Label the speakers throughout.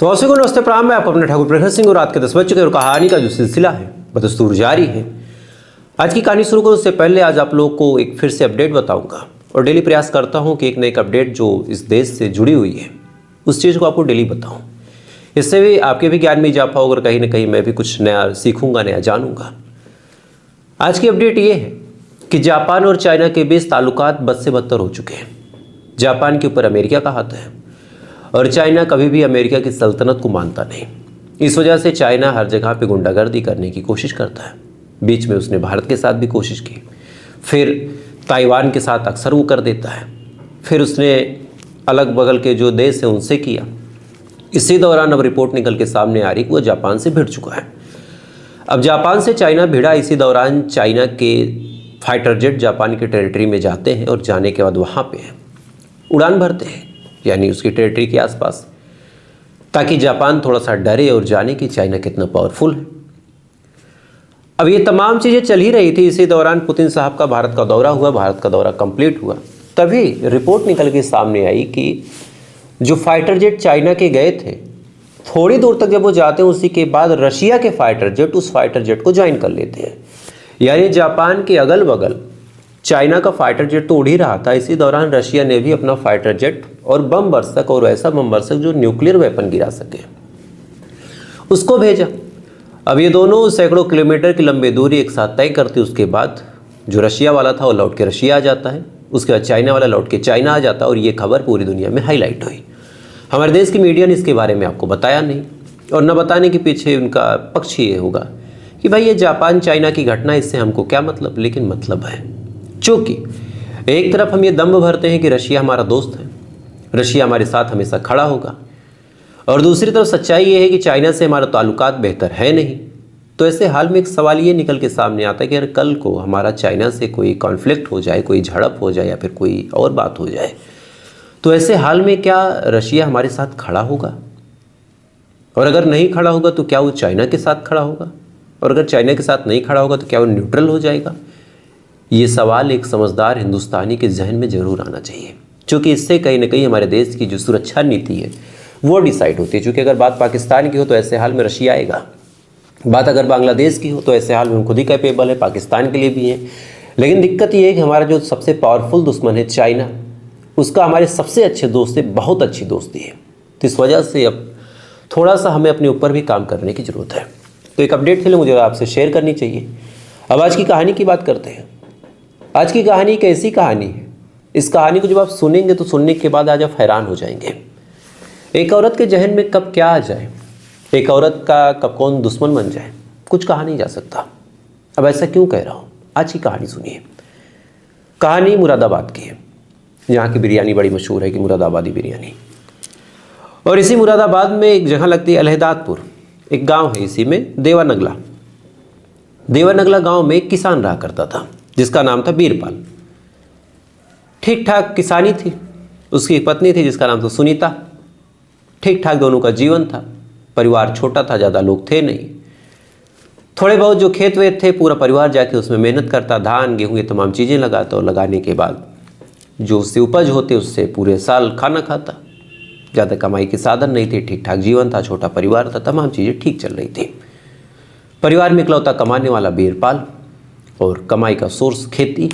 Speaker 1: तो आप सभी को नमस्ते प्रणाम। मैं आप अपने ठाकुर प्रखर सिंह और रात के 10 बज चुके और कहानी का जो सिलसिला है बदस्तूर जारी है। आज की कहानी शुरू करने से पहले आज आप लोगों को एक फिर से अपडेट बताऊंगा और डेली प्रयास करता हूं कि एक नई अपडेट जो इस देश से जुड़ी हुई है उस चीज़ को आपको डेली बताऊं। इससे भी आपके भी ज्ञान में इजाफा होगा और कहीं ना कहीं मैं भी कुछ नया सीखूंगा, नया जानूंगा। आज की अपडेट ये है कि जापान और चाइना के बीच ताल्लुकात बद से बदतर हो चुके हैं। जापान के ऊपर अमेरिका का हाथ है और चाइना कभी भी अमेरिका की सल्तनत को मानता नहीं। इस वजह से चाइना हर जगह पे गुंडागर्दी करने की कोशिश करता है। बीच में उसने भारत के साथ भी कोशिश की, फिर ताइवान के साथ अक्सर वो कर देता है, फिर उसने अलग बगल के जो देश हैं उनसे किया। इसी दौरान अब रिपोर्ट निकल के सामने आ रही कि वो जापान से भिड़ चुका है। अब जापान से चाइना भिड़ा, इसी दौरान चाइना के फाइटर जेट जापान के टेरिटरी में जाते हैं और जाने के बाद वहाँ पे उड़ान भरते हैं, यानी उसकी टेरिटरी के आसपास, ताकि जापान थोड़ा सा डरे और जाने कि चाइना कितना पावरफुल है। अब ये तमाम चीज़ें चल ही रही थी। इसी दौरान पुतिन साहब का भारत का दौरा हुआ, भारत का दौरा कंप्लीट हुआ। तभी रिपोर्ट निकल के सामने आई कि जो फाइटर जेट चाइना के गए थे, थोड़ी दूर तक जब वो जाते हैं उसी के बाद रशिया के फाइटर जेट उस फाइटर जेट को ज्वाइन कर लेते हैं। यानी जापान के अगल बगल चाइना का फाइटर जेट तो उड़ ही रहा था, इसी दौरान रशिया ने भी अपना फाइटर जेट और बम बरसक, और ऐसा बम बरसक जो न्यूक्लियर वेपन गिरा सके, उसको भेजा। अब ये दोनों सैकड़ों किलोमीटर की लंबी दूरी एक साथ तय करते, उसके बाद जो रशिया वाला था वो लौट के रशिया आ जाता है, उसके बाद चाइना वाला लौट के चाइना आ जाता है, और ये खबर पूरी दुनिया में हाईलाइट हुई। हमारे देश की मीडिया ने इसके बारे में आपको बताया नहीं, और न बताने के पीछे उनका पक्ष ये होगा कि भाई ये जापान चाइना की घटना, इससे हमको क्या मतलब। लेकिन मतलब है, चूँकि एक तरफ हम ये दम भरते हैं कि रशिया हमारा दोस्त है, रशिया हमारे साथ हमेशा खड़ा होगा, और दूसरी तरफ सच्चाई ये है कि चाइना से हमारा ताल्लुकात बेहतर है नहीं। तो ऐसे हाल में एक सवाल ये निकल के सामने आता है कि अगर कल को हमारा चाइना से कोई कॉन्फ्लिक्ट हो जाए, कोई झड़प हो जाए या फिर कोई और बात हो जाए, तो ऐसे हाल में क्या रशिया हमारे साथ खड़ा होगा? और अगर नहीं खड़ा होगा तो क्या वो चाइना के साथ खड़ा होगा? और अगर चाइना के साथ नहीं खड़ा होगा तो क्या वो न्यूट्रल हो जाएगा? ये सवाल एक समझदार हिंदुस्तानी के जहन में ज़रूर आना चाहिए, क्योंकि इससे कहीं ना कहीं हमारे देश की जो सुरक्षा नीति है वो डिसाइड होती है। क्योंकि अगर बात पाकिस्तान की हो तो ऐसे हाल में रशिया आएगा, बात अगर बांग्लादेश की हो तो ऐसे हाल में हम खुद ही कैपेबल है, पाकिस्तान के लिए भी है। लेकिन दिक्कत ये है कि हमारा जो सबसे पावरफुल दुश्मन है चाइना, उसका हमारे सबसे अच्छे दोस्त से बहुत अच्छी दोस्ती है। तो इस वजह से अब थोड़ा सा हमें अपने ऊपर भी काम करने की ज़रूरत है। तो एक अपडेट के लिए मुझे आपसे शेयर करनी चाहिए। अब आज की कहानी की बात करते हैं। आज की कहानी एक ऐसी कहानी है, इस कहानी को जब आप सुनेंगे तो सुनने के बाद आज आप हैरान हो जाएंगे। एक औरत के जहन में कब क्या आ जाए, एक औरत का कब कौन दुश्मन बन जाए, कुछ कहा नहीं जा सकता। अब ऐसा क्यों कह रहा हूँ, आज की कहानी सुनिए। कहानी मुरादाबाद की है। यहाँ की बिरयानी बड़ी मशहूर है कि मुरादाबादी बिरयानी। और इसी मुरादाबाद में एक जगह लगती है अलहदादपुर, एक गाँव है, इसी में देवानगला। देवानगला गाँव में एक किसान रहा करता था जिसका नाम था बीरपाल। ठीक ठाक किसानी थी, उसकी एक पत्नी थी जिसका नाम था सुनीता। ठीक ठाक दोनों का जीवन था। परिवार छोटा था, ज़्यादा लोग थे नहीं। थोड़े बहुत जो खेत वेत थे पूरा परिवार जाके उसमें मेहनत करता, धान गेहूँ ये तमाम चीज़ें लगाता, और लगाने के बाद जो उससे उपज होते उससे पूरे साल खाना खाता। ज़्यादा कमाई के साधन नहीं थे, ठीक ठाक जीवन था, छोटा परिवार था, तमाम चीज़ें ठीक चल रही थी। परिवार में इकलौता कमाने वाला बीरपाल, और कमाई का सोर्स खेती।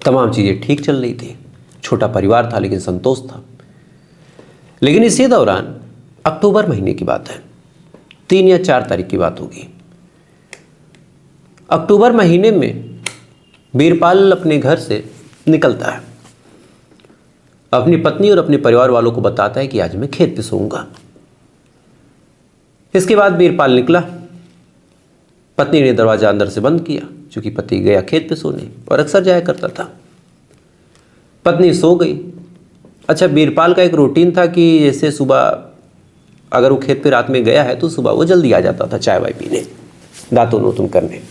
Speaker 1: तमाम चीज़ें ठीक चल रही थी, छोटा परिवार था लेकिन संतोष था। लेकिन इसी दौरान अक्टूबर महीने की बात है, 3 या 4 तारीख की बात होगी। अक्टूबर महीने में बीरपाल अपने घर से निकलता है, अपनी पत्नी और अपने परिवार वालों को बताता है कि आज मैं खेत पे सोऊंगा। इसके बाद बीरपाल निकला। पत्नी ने दरवाज़ा अंदर से बंद किया, क्योंकि पति गया खेत पे सोने और अक्सर जाया करता था। पत्नी सो गई। अच्छा, बीरपाल का एक रूटीन था कि जैसे सुबह अगर वो खेत पे रात में गया है तो सुबह वो जल्दी आ जाता था चाय वाय पीने, दातुन नोतुन करने।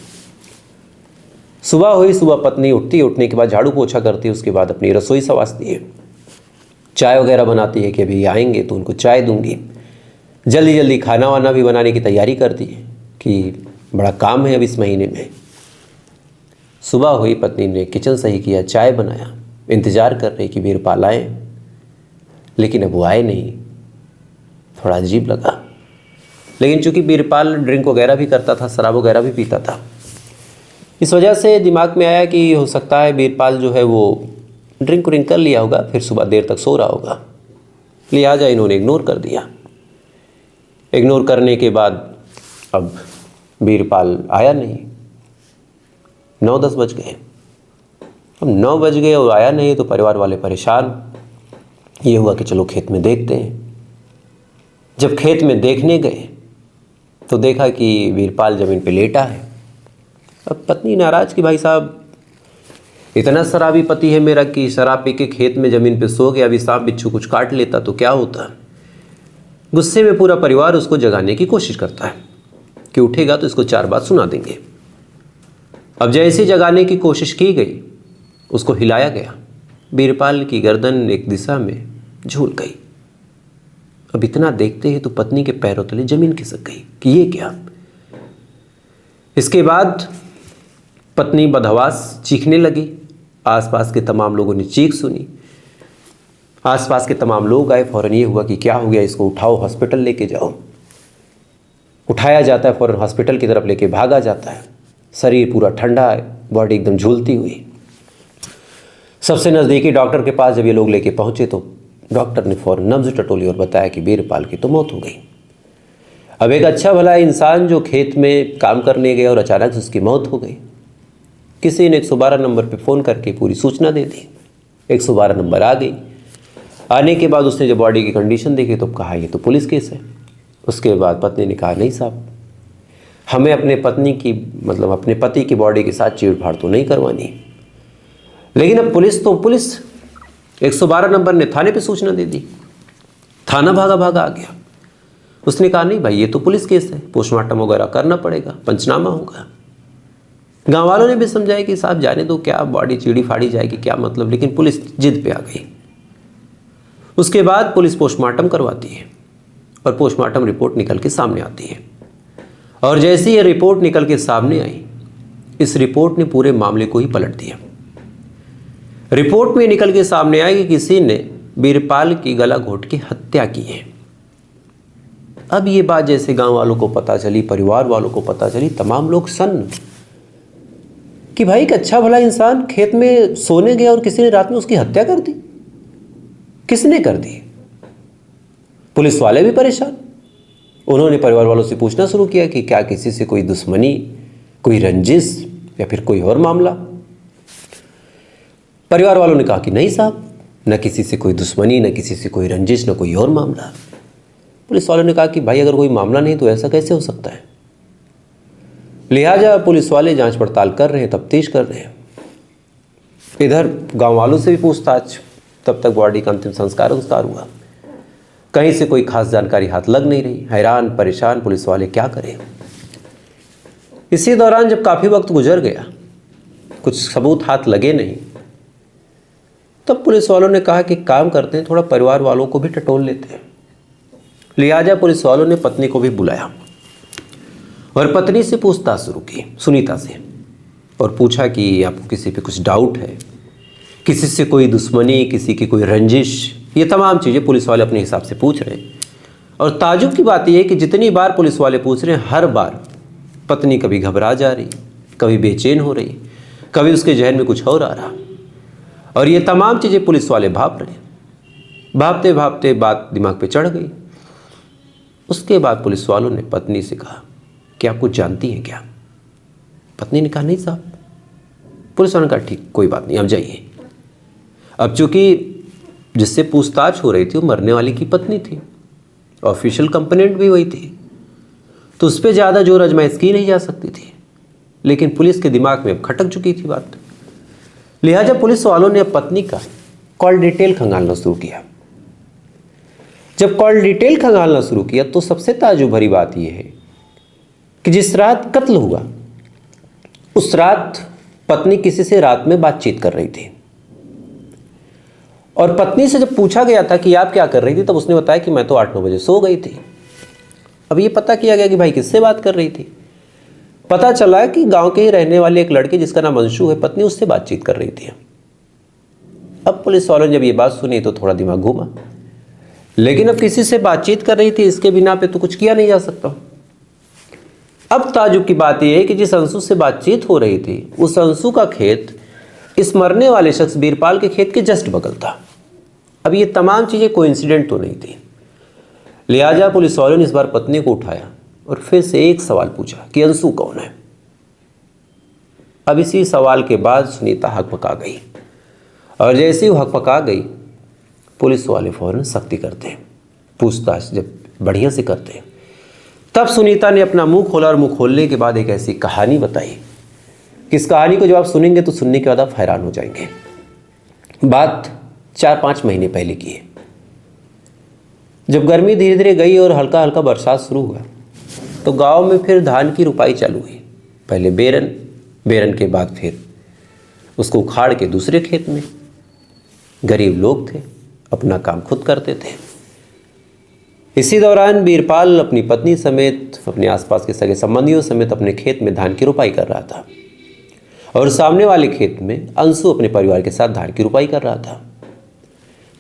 Speaker 1: सुबह हुई, सुबह पत्नी उठती है, उठने के बाद झाड़ू पोछा करती है, उसके बाद अपनी रसोई संवारती है, चाय वगैरह बनाती है कि अभी आएंगे तो उनको चाय दूंगी। जल्दी जल्दी खाना वाना भी बनाने की तैयारी करती है कि बड़ा काम है अब इस महीने में। सुबह हुई, पत्नी ने किचन सही किया, चाय बनाया, इंतज़ार कर रही कि बीरपाल आए, लेकिन अब वो आए नहीं। थोड़ा अजीब लगा। लेकिन चूंकि वीरपाल ड्रिंक वगैरह भी करता था, शराब वगैरह भी पीता था, इस वजह से दिमाग में आया कि हो सकता है वीरपाल जो है वो ड्रिंक व्रिंक कर लिया होगा, फिर सुबह देर तक सो रहा होगा। लिहाजा इन्होंने इग्नोर कर दिया। इग्नोर करने के बाद अब वीरपाल आया नहीं। 9-10 बज गए। अब 9 बज गए और आया नहीं तो परिवार वाले परेशान। ये हुआ कि चलो खेत में देखते हैं। जब खेत में देखने गए तो देखा कि वीरपाल ज़मीन पे लेटा है। अब पत्नी नाराज़ कि भाई साहब, इतना शराबी पति है मेरा कि शराब पी के खेत में ज़मीन पे सो गया, अभी सांप बिच्छू कुछ काट लेता तो क्या होता। गुस्से में पूरा परिवार उसको जगाने की कोशिश करता है कि उठेगा तो इसको 4 बात सुना देंगे। अब जैसे जगाने की कोशिश की गई, उसको हिलाया गया, वीरपाल की गर्दन एक दिशा में झूल गई। अब इतना देखते ही तो पत्नी के पैरों तले जमीन खिसक गई कि ये क्या। इसके बाद पत्नी बदहवास चीखने लगी। आसपास के तमाम लोगों ने चीख सुनी। आसपास के तमाम लोग आए। फ़ौरन ये हुआ कि क्या हो गया, इसको उठाओ, हॉस्पिटल लेके जाओ। उठाया जाता है, फ़ौरन हॉस्पिटल की तरफ लेके भागा जाता है। शरीर पूरा ठंडा है, बॉडी एकदम झूलती हुई। सबसे नज़दीकी डॉक्टर के पास जब ये लोग लेके पहुँचे तो डॉक्टर ने फ़ौरन नब्ज़ टटोली और बताया कि वीरपाल की तो मौत हो गई। अब एक अच्छा भला इंसान जो खेत में काम करने गया और अचानक से उसकी मौत हो गई। किसी ने 112 नंबर पे फ़ोन करके पूरी सूचना दे दी। 112 नंबर आ गई। आने के बाद उसने जब बॉडी की कंडीशन देखी तो कहा ये तो पुलिस केस है। उसके बाद पत्नी ने कहा नहीं साहब, हमें अपने अपने पति की बॉडी के साथ चीड़-फाड़ तो नहीं करवानी। लेकिन अब पुलिस 112 नंबर ने थाने पे सूचना दे दी। थाना भागा आ गया। उसने कहा नहीं भाई, ये तो पुलिस केस है, पोस्टमार्टम वगैरह करना पड़ेगा, पंचनामा होगा। गांव वालों ने भी समझाया कि साहब जाने दो, क्या बॉडी चीड़ी फाड़ी जाएगी, क्या मतलब। लेकिन पुलिस जिद पे आ गई। उसके बाद पुलिस पोस्टमार्टम करवाती है और पोस्टमार्टम रिपोर्ट निकल के सामने आती है। और जैसे ही ये रिपोर्ट निकल के सामने आई, इस रिपोर्ट ने पूरे मामले को ही पलट दिया। रिपोर्ट में निकल के सामने आया कि किसी ने वीरपाल की गला घोंट के हत्या की है। अब ये बात जैसे गांव वालों को पता चली, परिवार वालों को पता चली, तमाम लोग सन्न कि भाई एक अच्छा भला इंसान खेत में सोने गया और किसी ने रात में उसकी हत्या कर दी। किसने कर दी? पुलिस वाले भी परेशान। उन्होंने परिवार वालों से पूछना शुरू किया कि क्या किसी से कोई दुश्मनी, कोई रंजिश या फिर कोई और मामला। परिवार वालों ने कहा कि नहीं साहब, न किसी से कोई दुश्मनी, न किसी से कोई रंजिश, न कोई और मामला। पुलिस वालों ने कहा कि भाई अगर कोई मामला नहीं तो ऐसा कैसे हो सकता है। लिहाजा पुलिस वाले जांच पड़ताल कर रहे हैं, तफ्तीश कर रहे हैं। इधर गांव वालों से भी पूछताछ, तब तक बॉडी का अंतिम संस्कार हुआ। कहीं से कोई खास जानकारी हाथ लग नहीं रही। हैरान परेशान पुलिस वाले क्या करें। इसी दौरान जब काफ़ी वक्त गुजर गया, कुछ सबूत हाथ लगे नहीं, तब पुलिस वालों ने कहा कि काम करते हैं, थोड़ा परिवार वालों को भी टटोल लेते हैं। लिहाजा पुलिस वालों ने पत्नी को भी बुलाया और पत्नी से पूछताछ शुरू की, सुनीता से, और पूछा कि आपको किसी पे कुछ डाउट है, किसी से कोई दुश्मनी, किसी की कोई रंजिश। ये तमाम चीज़ें पुलिस वाले अपने हिसाब से पूछ रहे हैं। और ताजुब की बात यह है कि जितनी बार पुलिस वाले पूछ रहे हैं, हर बार पत्नी कभी घबरा जा रही, कभी बेचैन हो रही, कभी उसके जहन में कुछ और आ रहा। और ये तमाम चीज़ें पुलिस वाले भाप रहे। भापते भापते बात दिमाग पे चढ़ गई। उसके बाद पुलिस वालों ने पत्नी से कहा कि आप कुछ जानती हैं क्या। पत्नी ने कहा नहीं साहब। पुलिस वालों ने कहा ठीक, कोई बात नहीं, आप जाइए। अब चूंकि जिससे पूछताछ हो रही थी वो मरने वाली की पत्नी थी, ऑफिशियल कंप्लेंट भी वही थी, तो उस पर ज़्यादा जोर आजमाइश की नहीं जा सकती थी। लेकिन पुलिस के दिमाग में अब खटक चुकी थी बात। लिहाजा पुलिस वालों ने अब पत्नी का कॉल डिटेल खंगालना शुरू किया। जब कॉल डिटेल खंगालना शुरू किया तो सबसे ताज्जुब भरी बात यह है कि जिस रात कत्ल हुआ उस रात पत्नी किसी से रात में बातचीत कर रही थी। और पत्नी से जब पूछा गया था कि आप क्या कर रही थी, तब उसने बताया कि मैं तो 8-9 बजे सो गई थी। अब ये पता किया गया कि भाई किससे बात कर रही थी। पता चला कि गांव के ही रहने वाले एक लड़के जिसका नाम अंशु है, पत्नी उससे बातचीत कर रही थी। अब पुलिस वालों ने जब ये बात सुनी तो थोड़ा दिमाग घूमा। लेकिन अब किसी से बातचीत कर रही थी, इसके बिना पे तो कुछ किया नहीं जा सकता। अब ताजुब की बात यह है कि जिस अंशु से बातचीत हो रही थी उस अंशु का खेत इस मरने वाले शख्स बीरपाल के खेत के जस्ट बगल था। अब ये तमाम चीज़ें कोइंसिडेंट तो नहीं थी, लिहाजा पुलिस वालों ने इस बार पत्नी को उठाया और फिर से एक सवाल पूछा कि अंशु कौन है। अब इसी सवाल के बाद सुनीता हकपका गई, और जैसे ही हकपका गई पुलिस वाले फौरन सख्ती करते हैं, पूछताछ जब बढ़िया से करते हैं। तब सुनीता ने अपना मुंह खोला और मुंह खोलने के बाद एक ऐसी कहानी बताई कि इस कहानी को जब आप सुनेंगे तो सुनने के बाद आप हैरान हो जाएंगे। बात 4-5 महीने पहले की है, जब गर्मी धीरे धीरे गई और हल्का हल्का बरसात शुरू हुआ तो गांव में फिर धान की रुपाई चालू हुई। पहले बेरन के बाद फिर उसको उखाड़ के दूसरे खेत में। गरीब लोग थे, अपना काम खुद करते थे। इसी दौरान बीरपाल अपनी पत्नी समेत अपने आसपास के सगे संबंधियों समेत अपने खेत में धान की रुपाई कर रहा था, और सामने वाले खेत में अंशु अपने परिवार के साथ धान की रुपाई कर रहा था।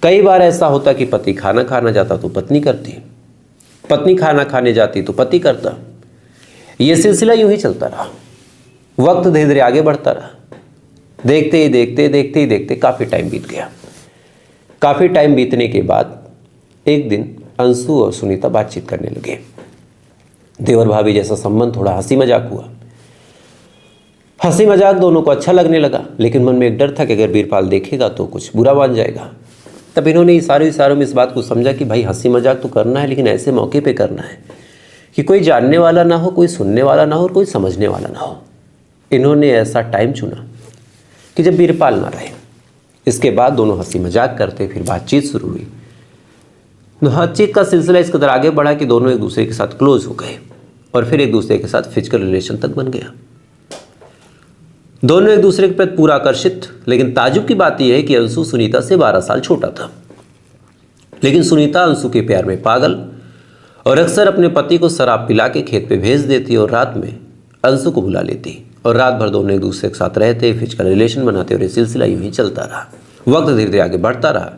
Speaker 1: कई बार ऐसा होता कि पति खाना खाना जाता तो पत्नी करती, पत्नी खाना खाने जाती तो पति करता। ये सिलसिला यूं ही चलता रहा। वक्त धीरे धीरे आगे बढ़ता रहा। देखते ही देखते काफ़ी टाइम बीत गया। काफ़ी टाइम बीतने के बाद एक दिन अंशु और सुनीता बातचीत करने लगे। देवर भाभी जैसा संबंध थोड़ा हंसी मजाक हुआ। हंसी मजाक दोनों को अच्छा लगने लगा, लेकिन मन में एक डर था कि अगर बीरपाल देखेगा तो कुछ बुरा मान जाएगा। तब इन्होंने इशारों में इस बात को समझा कि भाई हंसी मजाक तो करना है, लेकिन ऐसे मौके पे करना है कि कोई जानने वाला ना हो, कोई सुनने वाला ना हो और कोई समझने वाला ना हो। इन्होंने ऐसा टाइम चुना कि जब बीरपाल ना रहे। इसके बाद दोनों हंसी मजाक करते, फिर बातचीत शुरू हुई। बातचीत का सिलसिला इस कदर आगे बढ़ा कि दोनों एक दूसरे के साथ क्लोज हो गए, और फिर एक दूसरे के साथ फिजिकल रिलेशन तक बन गया। दोनों एक दूसरे के प्रति पूरा आकर्षित। लेकिन ताजुब की बात यह है कि अंशु सुनीता से 12 साल छोटा था, लेकिन सुनीता अंशु के प्यार में पागल और अक्सर अपने पति को शराब पिला के खेत पे भेज देती और रात में अंशु को बुला लेती, और रात भर दोनों एक दूसरे के साथ रहते, फिजिकल रिलेशन बनाते, और ये सिलसिला यूं ही चलता रहा। वक्त धीरे धीरे आगे बढ़ता रहा।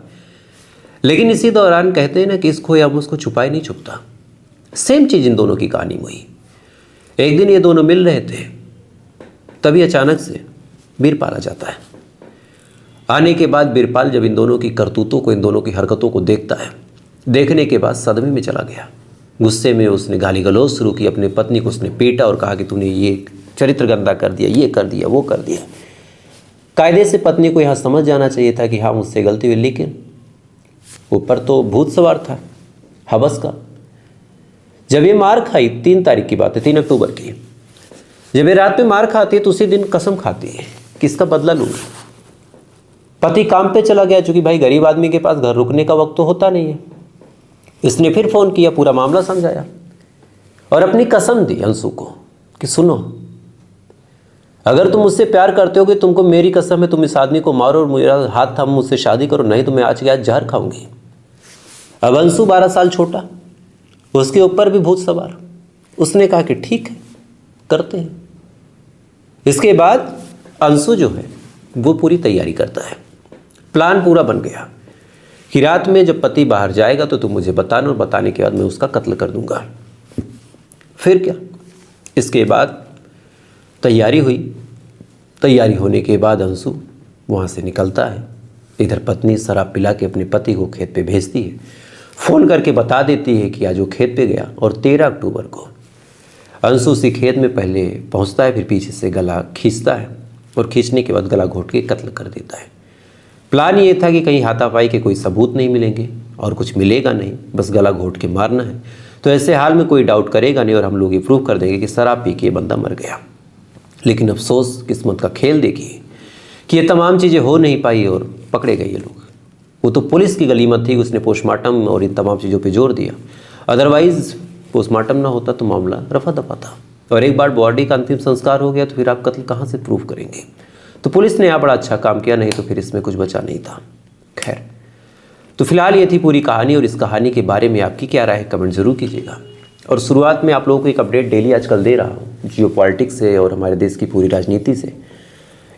Speaker 1: लेकिन इसी दौरान कहते हैं ना कि इसको या उसको छुपाए नहीं छुपता। सेम चीज़ इन दोनों की कहानी में हुई। एक दिन ये दोनों मिल रहे थे, तभी अचानक से बीरपाल आ जाता है। आने के बाद बीरपाल जब इन दोनों की करतूतों को, इन दोनों की हरकतों को देखता है, देखने के बाद सदमे में चला गया। गुस्से में उसने गाली गलौज शुरू की। अपनी पत्नी को उसने पीटा और कहा कि तूने ये चरित्र गंदा कर दिया, ये कर दिया, वो कर दिया। कायदे से पत्नी को यहाँ समझ जाना चाहिए था कि हाँ मुझसे गलती हुई, लेकिन ऊपर तो भूत सवार था हवस का। जब ये मार खाई, 3 तारीख की बात है, 3 अक्टूबर की, जब ये रात में मार खाती है तो उसी दिन कसम खाती है कि इसका बदला लूंगी। पति काम पे चला गया, चूंकि भाई गरीब आदमी के पास घर रुकने का वक्त तो होता नहीं है। इसने फिर फ़ोन किया, पूरा मामला समझाया और अपनी कसम दी अंशु को कि सुनो, अगर तुम मुझसे प्यार करते हो कि तुमको मेरी कसम है, तुम इस आदमी को मारो और मेरा हाथ थाम मुझसे शादी करो, नहीं तो मैं आज के आज जहर खाऊंगी। अब अंशु 12 साल छोटा, उसके ऊपर भी भूत सवार। उसने कहा कि ठीक है, करते हैं। इसके बाद अंशु जो है वो पूरी तैयारी करता है। प्लान पूरा बन गया कि रात में जब पति बाहर जाएगा तो तुम मुझे बताना, और बताने के बाद मैं उसका कत्ल कर दूंगा। फिर क्या, इसके बाद तैयारी हुई। तैयारी होने के बाद अंशु वहाँ से निकलता है। इधर पत्नी शराब पिला के अपने पति को खेत पे भेजती है, फ़ोन करके बता देती है कि आज वो खेत पे गया, और 13 अक्टूबर को अंशु उसी खेत में पहले पहुँचता है, फिर पीछे से गला खींचता है, और खींचने के बाद गला घोट के कत्ल कर देता है। प्लान ये था कि कहीं हाथापाई के कोई सबूत नहीं मिलेंगे और कुछ मिलेगा नहीं, बस गला घोट के मारना है। तो ऐसे हाल में कोई डाउट करेगा नहीं और हम लोग ये प्रूव कर देंगे कि शराब पी के ये बंदा मर गया। लेकिन अफसोस, किस्मत का खेल देखिए कि ये तमाम चीज़ें हो नहीं पाई और पकड़े गए ये लोग। वो तो पुलिस की गलीमत थी, उसने पोस्टमार्टम और इन तमाम चीज़ों पे जोर दिया। अदरवाइज़ पोस्टमार्टम ना होता तो मामला रफा दफा था, और एक बार बॉडी का अंतिम संस्कार हो गया तो फिर आप कत्ल कहाँ से प्रूव करेंगे। तो पुलिस ने यहाँ बड़ा अच्छा काम किया, नहीं तो फिर इसमें कुछ बचा नहीं था। खैर, तो फिलहाल ये थी पूरी कहानी, और इस कहानी के बारे में आपकी क्या राय है कमेंट ज़रूर कीजिएगा। और शुरुआत में आप लोगों को एक अपडेट डेली आजकल दे रहा हूँ जियोपॉलिटिक्स से और हमारे देश की पूरी राजनीति से।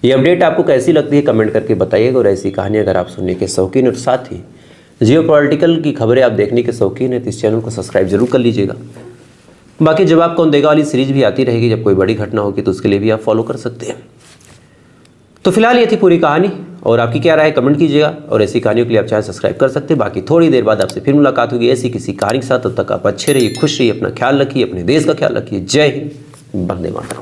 Speaker 1: ये अपडेट आपको कैसी लगती है कमेंट करके बताइएगा, और ऐसी कहानी अगर आप सुनने के शौकीन और साथ ही जियोपॉलिटिकल की खबरें आप देखने के शौकीन हैं तो इस चैनल को सब्सक्राइब जरूर कर लीजिएगा। बाकी जवाब कौन देगा वाली सीरीज भी आती रहेगी, जब कोई बड़ी घटना होगी तो उसके लिए भी आप फॉलो कर सकते हैं। तो फिलहाल ये थी पूरी कहानी, और आपकी क्या राय कमेंट कीजिएगा, और ऐसी कहानियों के लिए आप चैनल सब्सक्राइब कर सकते हैं। बाकी थोड़ी देर बाद आपसे फिर मुलाकात होगी ऐसी किसी कहानी के साथ। तब तक आप अच्छे रहिए, खुश रहिए, अपना ख्याल रखिए, अपने देश का ख्याल रखिए। जय हिंद, वंदे मातरम।